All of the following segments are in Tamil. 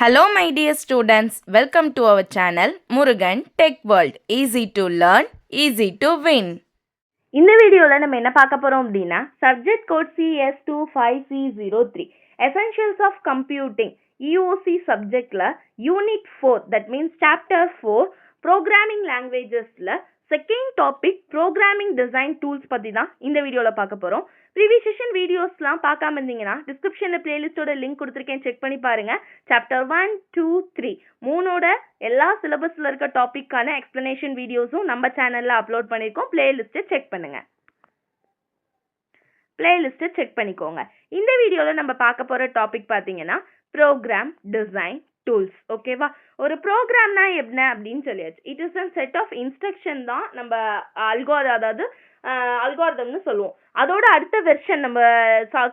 Hello my dear students, welcome to our channel Murugan Tech World. Easy to learn, easy to win. இந்த வீடியோவில் நம்ம என்ன பார்க்க போகிறோம் அப்படின்னா subject code CS25C03 essentials of computing EOC சப்ஜெக்டில் unit 4 that means chapter 4 programming லாங்குவேஜஸில் second topic programming design tools பற்றி தான் இந்த வீடியோவில் பார்க்க போகிறோம். ப்ரீவியஸ் செஷன் வீடியோஸ்லாம் பார்க்காம இருந்தீங்கன்னா டிஸ்கிரிப்ஷனில் பிளேலிஸ்ட்டோட லிங்க் கொடுத்துருக்கேன், செக் பண்ணி பாருங்கள். சாப்டர் 1, 2, 3 மூணோட எல்லா சிலபஸில் இருக்க டாப்பிக்கான எக்ஸ்ப்ளனேஷன் வீடியோஸும் நம்ம சேனலில் அப்லோட் பண்ணியிருக்கோம். பிளேலிஸ்ட்டை செக் பண்ணுங்கள். பிளேலிஸ்ட்டை செக் பண்ணிக்கோங்க. இந்த வீடியோவில் நம்ம பார்க்க போகிற டாபிக் பார்த்தீங்கன்னா ப்ரோக்ராம் டிசைன் டூல்ஸ். ஓகேவா? ஒரு ப்ரோக்ராம்னா என்ன அப்படின்னு சொல்லியாச்சு. It is a set of instruction தான் நம்ம அல்காரிதம்னு சொல்லுவோம். அதோட அடுத்த வெர்ஷன் நம்ம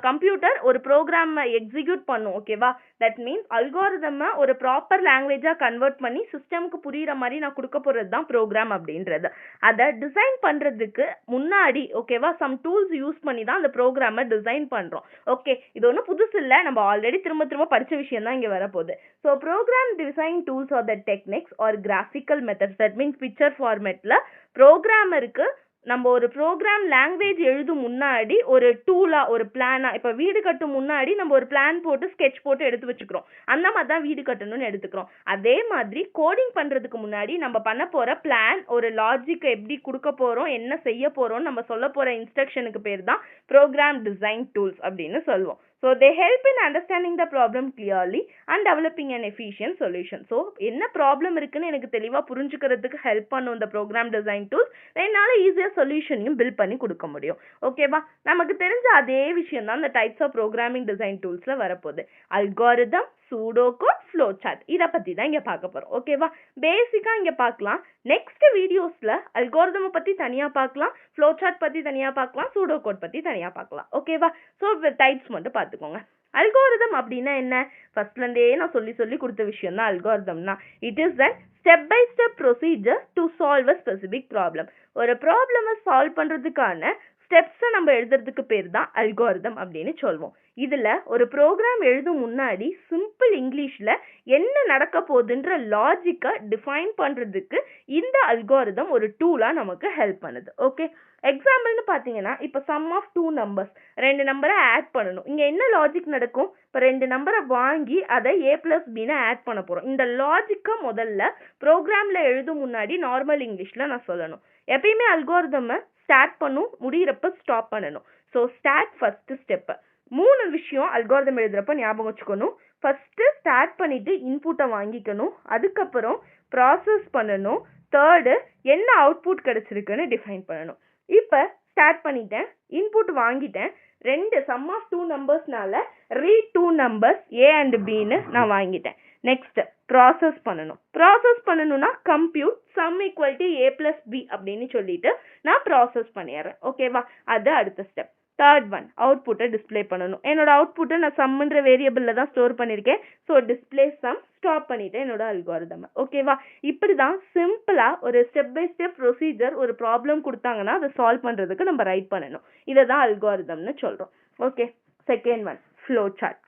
கம்ப்யூட்டர் ஒரு ப்ரோக்ராம் எக்ஸிக்யூட் பண்ணும். ஓகேவா? தட் மீன்ஸ் அல்காரிதம் ஒரு ப்ராப்பர் லாங்குவேஜாக கன்வெர்ட் பண்ணி சிஸ்டமுக்கு புரியுற மாதிரி நான் கொடுக்க போகிறது தான் ப்ரோக்ராம் அப்படின்றது. அதை டிசைன் பண்ணுறதுக்கு முன்னாடி ஓகேவா சம் டூல்ஸ் யூஸ் பண்ணி தான் அந்த ப்ரோக்ராமை டிசைன் பண்ணுறோம். ஓகே, இது ஒன்றும் புதுசு இல்லை, நம்ம ஆல்ரெடி திரும்ப படித்த விஷயம் தான் இங்கே வரப்போகுது. So program design tools are the techniques are graphical methods that means picture ஃபார்மேட்டில் ப்ரோக்ராமருக்கு நம்ம ஒரு ப்ரோக்ராம் லாங்குவேஜ் எழுதும் முன்னாடி ஒரு டூலாக ஒரு பிளானாக, இப்போ வீடு கட்டும் முன்னாடி நம்ம ஒரு பிளான் போட்டு ஸ்கெட்ச் போட்டு எடுத்து வச்சுக்கிறோம். அந்த மாதிரி தான் வீடு கட்டணும்னு எடுத்துக்கிறோம். அதே மாதிரி கோடிங் பண்ணுறதுக்கு முன்னாடி நம்ம பண்ண போகிற பிளான், ஒரு லாஜிக்கை எப்படி கொடுக்க போகிறோம், என்ன செய்ய போகிறோம், நம்ம சொல்ல போகிற இன்ஸ்ட்ரக்ஷனுக்கு பேர் தான் ப்ரோக்ராம் டிசைன் டூல்ஸ் அப்படின்னு சொல்லுவோம். So they help in understanding the problem clearly and developing an efficient solution. So என்ன ப்ராப்ளம் இருக்குன்னு எனக்கு தெளிவாக புரிஞ்சுக்கிறதுக்கு ஹெல்ப் பண்ணும் இந்த ப்ரோக்ராம் டிசைன் டூல்ஸ். என்னால் ஈஸியாக சொல்யூஷனையும் பில்ட் பண்ணி கொடுக்க முடியும். ஓகேவா? நமக்கு தெரிஞ்ச அதே விஷயம் தான் இந்த டைப்ஸ் ஆஃப் ப்ரோக்ராமிங் டிசைன் டூல்ஸில் வரப்போகுது. Algorithm, pseudo code, flow chart, இதை பற்றி தான் இங்கே பார்க்க போகிறோம். ஓகேவா? பேசிக்காக இங்கே பார்க்கலாம். நெக்ஸ்ட் வீடியோஸில் அல்காரிதமை பற்றி தனியாக பார்க்கலாம், ஃப்ளோ சார்ட் பற்றி தனியாக பார்க்கலாம், சூடோ கோட் பற்றி தனியாக பார்க்கலாம். ஓகேவா? ஸோ டைப்ஸ் மட்டும் பார்த்துக்கோங்க. அல்காரிதம் அப்படின்னா என்ன? ஃபர்ஸ்ட்லேருந்தே நான் சொல்லி கொடுத்த விஷயம் தான் அல்காரிதம்னா. It is a step by step procedure to solve a specific problem. ஒரு ப்ராப்ளமை சால்வ் பண்ணுறதுக்கான ஸ்டெப்ஸை நம்ம எழுதுறதுக்கு பேர் தான் அல்காரிதம் அப்படின்னு சொல்லுவோம். இதில் ஒரு ப்ரோக்ராம் எழுதும் முன்னாடி சிம்பிள் இங்கிலீஷில் என்ன நடக்க போகுதுன்ற லாஜிக்கை டிஃபைன் பண்ணுறதுக்கு இந்த அல்காரிதம் ஒரு டூலாக நமக்கு ஹெல்ப் பண்ணுது. ஓகே, எக்ஸாம்பிள்னு பார்த்தீங்கன்னா இப்போ சம் ஆஃப் 2 நம்பர்ஸ், 2 நம்பரை ஆட் பண்ணணும். இங்கே என்ன லாஜிக் நடக்கும்? இப்போ 2 நம்பரை வாங்கி அதை A+Bன்னு ஆட் பண்ண போகிறோம். இந்த லாஜிக்கை முதல்ல ப்ரோக்ராமில் எழுதும் முன்னாடி நார்மல் இங்கிலீஷில் நான் சொல்லணும். எப்பயுமே அல்காரிதமை ஸ்டார்ட் பண்ணும், முடிகிறப்ப ஸ்டாப் பண்ணணும். So start first step. 3 விஷயம் அல்காரிதம் எழுதுறப்ப ஞாபகம் வச்சுக்கணும். ஃபர்ஸ்ட்டு ஸ்டார்ட் பண்ணிட்டு இன்புட்டை வாங்கிக்கணும், அதுக்கப்புறம் ப்ராசஸ் பண்ணணும், தேர்டு என்ன அவுட்புட் கிடைச்சிருக்குன்னு டிஃபைன் பண்ணணும். இப்போ ஸ்டார்ட் பண்ணிட்டேன், இன்புட் வாங்கிட்டேன், 2 சம் ஆஃப் 2 நம்பர்ஸ்னால ரீட் 2 நம்பர்ஸ் A and Bன்னு நான் வாங்கிட்டேன். நெக்ஸ்ட் ப்ராசஸ் பண்ணணும். ப்ராசஸ் பண்ணணும்னா compute sum equal to A+B அப்படின்னு சொல்லிட்டு நான் ப்ராசஸ் பண்ணிடுறேன். ஓகேவா? அது அடுத்த ஸ்டெப். தேர்ட் ஒன், அவுட்புட்டை டிஸ்பிளே பண்ணணும். என்னோட அவுட்புட்டை நான் சம்ன்ற வேரியபிளில் தான் ஸ்டோர் பண்ணியிருக்கேன். ஸோ டிஸ்பிளே சம், ஸ்டாப் பண்ணிட்டேன் என்னோட அல்காரிதம். ஓகேவா? இப்படி தான் சிம்பிளாக ஒரு ஸ்டெப் பை ஸ்டெப் ப்ரொசீஜர் ஒரு ப்ராப்ளம் கொடுத்தாங்கன்னா அதை சால்வ் பண்ணுறதுக்கு நம்ம ரைட் பண்ணணும். இதை தான் அல்காரிதம்னு சொல்கிறோம். Okay, second one, flow chart.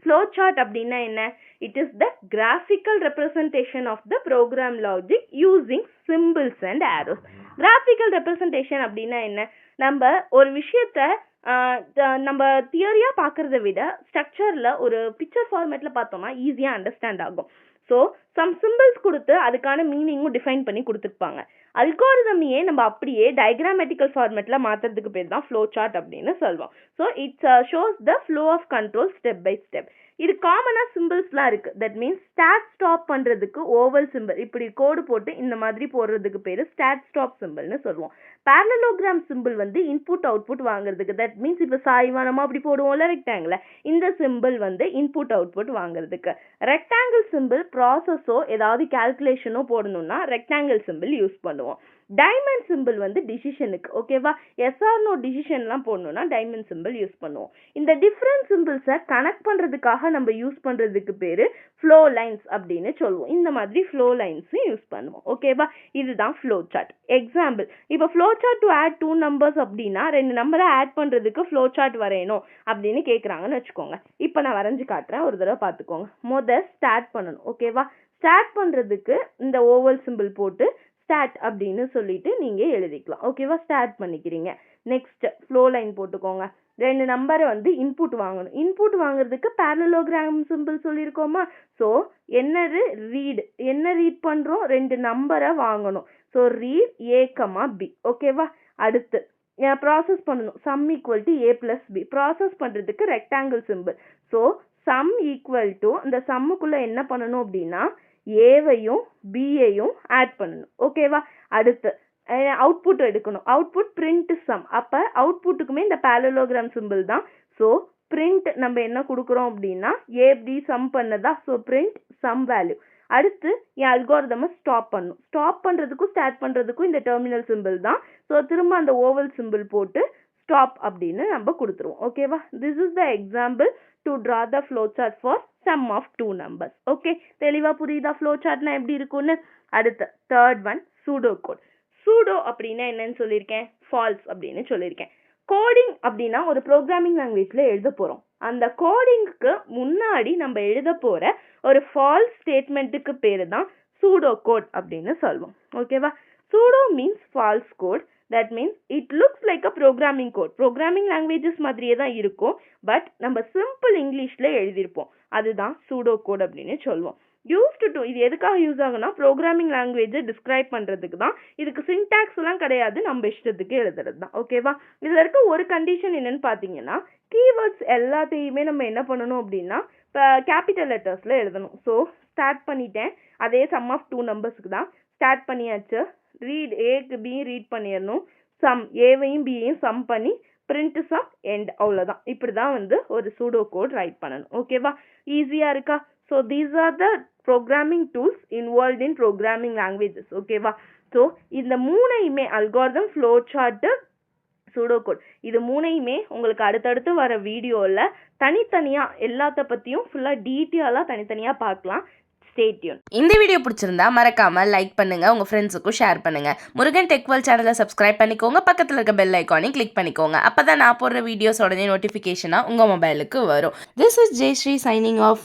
Flow chart அப்படின்னா என்ன? It is the graphical representation of the program logic using symbols and arrows. Graphical representation அப்படின்னா என்ன? நம்ம ஒரு விஷயத்த நம்ம தியரியாக பார்க்குறத விட ஸ்ட்ரக்சரில் ஒரு பிக்சர் ஃபார்மேட்டில் பார்த்தோம்னா ஈஸியாக அண்டர்ஸ்டாண்ட் ஆகும். ஸோ சம் சிம்பிள்ஸ் கொடுத்து அதுக்கான மீனிங்கும் டிஃபைன் பண்ணி கொடுத்துருப்பாங்க. அல்காரிதமையே நம்ம அப்படியே டயக்ராமேட்டிக்கல் ஃபார்மேட்டில் மாற்றுறதுக்கு பேர் தான் ஃப்ளோ சார்ட் அப்படின்னு சொல்லுவோம். So it's shows the flow of control step by step. இது காமனாக சிம்பிள்ஸ்லாம் இருக்குது. தட் மீன்ஸ் ஸ்டார்ட் ஸ்டாப் பண்ணுறதுக்கு ஓவல் சிம்பிள், இப்படி கோடு போட்டு இந்த மாதிரி போடுறதுக்கு பேர் ஸ்டார்ட் ஸ்டாப் சிம்பிள்னு சொல்லுவோம். பேரலோகிராம் சிம்பிள் வந்து இன்புட் அவுட்புட் வாங்குறதுக்கு. தட் மீன்ஸ் இப்போ சாய்வானமாக அப்படி போடுவோம்ல ரெக்டாங்கில், இந்த சிம்பிள் வந்து இன்புட் அவுட்புட் வாங்குறதுக்கு. ரெக்டாங்கிள் சிம்பிள் ப்ராசஸோ ஏதாவது கால்குலேஷனோ போடணும்னா ரெக்டாங்கிள் சிம்பிள் யூஸ் பண்ணுவோம். பண்ணுவோம். டைமண்ட் சிம்பிள் வந்து டிசிஷனுக்கு, ஓகேவா? எஸ் ஆர் நோ டிசிஷன்லாம் போடணும்னா டைமண்ட் சிம்பிள் யூஸ் பண்ணுவோம். இந்த டிஃப்ரெண்ட் சிம்பிள்ஸை கனெக்ட் பண்ணுறதுக்காக நம்ம யூஸ் பண்ணுறதுக்கு பேர் ஃப்ளோ லைன்ஸ் அப்படின்னு சொல்லுவோம். இந்த மாதிரி ஃப்ளோ லைன்ஸும் யூஸ் பண்ணுவோம், ஓகேவா? இதுதான் ஃப்ளோ சார்ட். எக்ஸாம்பிள், இப்போ flow chart to add 2 numbers அப்படின்னா 2 நம்பரை ஆட் பண்ணுறதுக்கு ஃப்ளோ சார்ட் வரையணும் அப்படின்னு கேட்குறாங்கன்னு வச்சுக்கோங்க. இப்போ நான் வரைஞ்சி காட்டுறேன், ஒரு தடவை பார்த்துக்கோங்க. ஸ்டார்ட் பண்ணணும், ஓகேவா? ஸ்டார்ட் பண்ணுறதுக்கு இந்த ஓவல் சிம்பிள் போட்டு ஸ்டார்ட் அப்படின்னு சொல்லிட்டு நீங்கள் எழுதிக்கலாம், ஓகேவா? ஸ்டார்ட் பண்ணிக்கிறீங்க. நெக்ஸ்ட் ஃப்ளோ லைன் போட்டுக்கோங்க. 2 நம்பரை வந்து இன்புட் வாங்கணும். இன்புட் வாங்குறதுக்கு பேரலோகிராம் சிம்பிள் சொல்லியிருக்கோமா? ஸோ என்னது ரீட், என்ன ரீட் பண்ணுறோம்? 2 நம்பரை வாங்கணும். ஸோ ரீட் A, B, ஓகேவா? அடுத்து ப்ராசஸ் பண்ணணும். Sum equal to A + B. ப்ராசஸ் பண்ணுறதுக்கு rectangle symbol. So sum equal to இந்த சம்முக்குள்ளே என்ன பண்ணணும் அப்படின்னா ஏவையும் பியையும் ஆட் பண்ணணும், ஓகேவா? அடுத்து அவுட்புட் எடுக்கணும். Output print some. அப்போ அவுட்புட்டுக்குமே இந்த பேரலோகிராம் சிம்பிள் தான். ஸோ பிரிண்ட் நம்ம என்ன கொடுக்குறோம் அப்படின்னா ஏபி சம் பண்ணதா, ஸோ பிரிண்ட் சம் வேல்யூ. அடுத்து என் அல்காரிதமை ஸ்டாப் பண்ணும். ஸ்டாப் பண்ணுறதுக்கும் ஸ்டார்ட் பண்ணுறதுக்கும் இந்த டெர்மினல் சிம்பிள் தான். ஸோ திரும்ப அந்த ஓவல் சிம்பிள் போட்டு ஸ்டாப் அப்படின்னு நம்ம கொடுத்துருவோம், ஓகேவா? This is the example to draw the flow chart for sum of 2 numbers. Okay, தெளிவாக புரியுதா ஃப்ளோ சார்ட்னா எப்படி இருக்கும்னு? அடுத்து third one pseudo code. Pseudo அப்படின்னா என்னன்னு சொல்லியிருக்கேன்? ஃபால்ஸ் அப்படின்னு சொல்லியிருக்கேன். கோடிங் அப்படின்னா ஒரு ப்ரோக்ராமிங் லாங்குவேஜில் எழுத போகிறோம். அந்த கோடிங்க்கு முன்னாடி நம்ம எழுத போகிற ஒரு ஃபால்ஸ் ஸ்டேட்மெண்ட்டுக்கு பேர் தான் சூடோ கோட் அப்படின்னு சொல்லுவோம், ஓகேவா? Pseudo means false code. That means it looks like a programming code. Programming languages மாதிரியே தான் இருக்கும், பட் நம்ம சிம்பிள் இங்கிலீஷில் எழுதியிருப்போம். அதுதான் சூடோ கோட் அப்படின்னு சொல்லுவோம். யூஸ்டு டு, இது எதுக்காக யூஸ் ஆகுனா ப்ரோக்ராமிங் லாங்குவேஜை டிஸ்கிரைப் பண்ணுறதுக்கு தான். இதுக்கு சின்டாக்ஸ்லாம் கிடையாது, நம்ம இஷ்டத்துக்கு எழுதுறது தான், ஓகேவா? இதில் இருக்க ஒரு கண்டிஷன் என்னன்னு பார்த்தீங்கன்னா கீவேர்ட்ஸ் எல்லாத்தையுமே நம்ம என்ன பண்ணணும் அப்படின்னா இப்போ கேபிட்டல் லெட்டர்ஸில் எழுதணும். ஸோ ஸ்டார்ட் பண்ணிட்டேன். அதே சம் ஆஃப் 2 நம்பர்ஸுக்கு தான் ஸ்டார்ட் பண்ணியாச்சு. ரீட் ஏக்கு பி ரீட் பண்ணிடணும். சம் ஏவையும் பியையும் சம் பண்ணி பிரிண்ட் சம் எண்ட், அவ்வளோதான். இப்படி தான் வந்து ஒரு சூடோ கோட் ரைட் பண்ணணும், ஓகேவா? ஈஸியாக இருக்கா? So these are the programming tools involve in programming languages, ஓகேவா? ஸோ இந்த மூணையுமே algorithm, flow chart, pseudo code, இது மூணையுமே உங்களுக்கு அடுத்தடுத்து வர வீடியோவில் தனித்தனியாக எல்லாத்த பற்றியும் ஃபுல்லாக டீட்டெயிலாக தனித்தனியாக பார்க்கலாம். Stay tune. இந்த வீடியோ பிடிச்சிருந்தா மறக்காம லைக் பண்ணுங்க, உங்க ஃப்ரெண்ட்ஸுக்கும் ஷேர் பண்ணுங்க. முருகன் டெக் வேர்ல்ட் சேனலை சப்ஸ்கிரைப் பண்ணிக்கோங்க. பக்கத்தில் இருக்க பெல் ஐக்கானையும் கிளிக் பண்ணிக்கோங்க. அப்பதான் நான் போடுற வீடியோஸ் உடனே நோட்டிஃபிகேஷனாக உங்க மொபைலுக்கு வரும். This is Jayashree signing of.